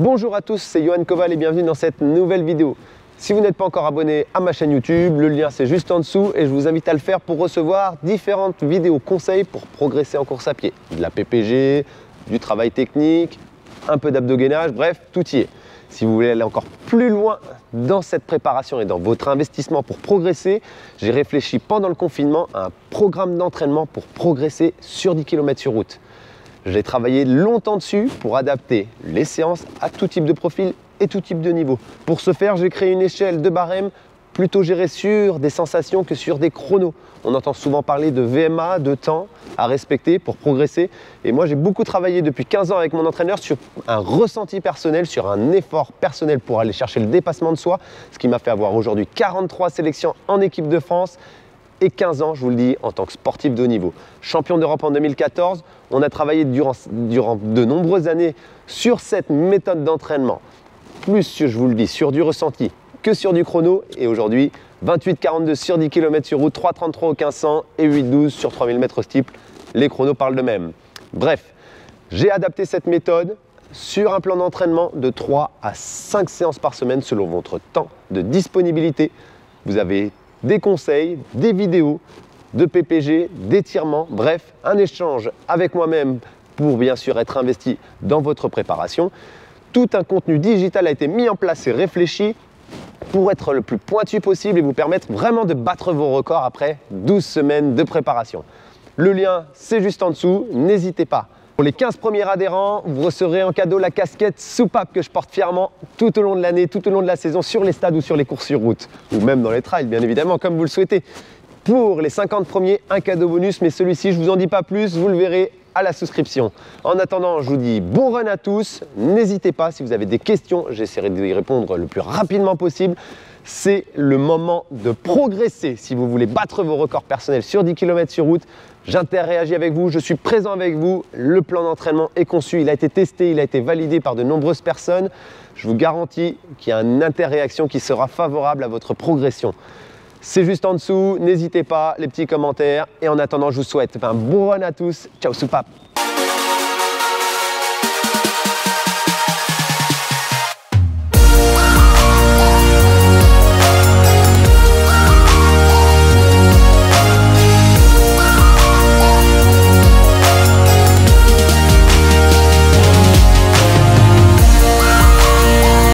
Bonjour à tous, c'est Johan Koval et bienvenue dans cette nouvelle vidéo. Si vous n'êtes pas encore abonné à ma chaîne YouTube, le lien c'est juste en dessous et je vous invite à le faire pour recevoir différentes vidéos conseils pour progresser en course à pied. De la PPG, du travail technique, un peu d'abdos-gainage, bref, tout y est. Si vous voulez aller encore plus loin dans cette préparation et dans votre investissement pour progresser, j'ai réfléchi pendant le confinement à un programme d'entraînement pour progresser sur 10 km sur route. J'ai travaillé longtemps dessus pour adapter les séances à tout type de profil et tout type de niveau. Pour ce faire, j'ai créé une échelle de barème plutôt gérée sur des sensations que sur des chronos. On entend souvent parler de VMA, de temps à respecter pour progresser. Et moi, j'ai beaucoup travaillé depuis 15 ans avec mon entraîneur sur un ressenti personnel, sur un effort personnel pour aller chercher le dépassement de soi, ce qui m'a fait avoir aujourd'hui 43 sélections en équipe de France et 15 ans, je vous le dis, en tant que sportif de haut niveau. Champion d'Europe en 2014, on a travaillé durant de nombreuses années sur cette méthode d'entraînement. Plus, je vous le dis, sur du ressenti que sur du chrono. Et aujourd'hui, 28,42 sur 10 km sur route, 3,33 au 1500 et 8,12 sur 3000 mètres steeple. Les chronos parlent d'eux-mêmes. Bref, j'ai adapté cette méthode sur un plan d'entraînement de 3 à 5 séances par semaine selon votre temps de disponibilité. Vous avez des conseils, des vidéos de PPG, d'étirements, bref, un échange avec moi-même pour bien sûr être investi dans votre préparation. Tout un contenu digital a été mis en place et réfléchi pour être le plus pointu possible et vous permettre vraiment de battre vos records après 12 semaines de préparation. Le lien, c'est juste en dessous, n'hésitez pas. Pour les 15 premiers adhérents, vous recevrez en cadeau la casquette soupape que je porte fièrement tout au long de l'année, tout au long de la saison sur les stades ou sur les courses sur route. Ou même dans les trails, bien évidemment, comme vous le souhaitez. Pour les 50 premiers, un cadeau bonus, mais celui-ci, je ne vous en dis pas plus, vous le verrez à la souscription. En attendant, je vous dis bon run à tous. N'hésitez pas, si vous avez des questions, j'essaierai d'y répondre le plus rapidement possible. C'est le moment de progresser. Si vous voulez battre vos records personnels sur 10 km sur route, j'interagis avec vous, je suis présent avec vous. Le plan d'entraînement est conçu, il a été testé, il a été validé par de nombreuses personnes. Je vous garantis qu'il y a une interréaction qui sera favorable à votre progression. C'est juste en dessous, n'hésitez pas, les petits commentaires. Et en attendant, je vous souhaite un bon run à tous. Ciao, soupape!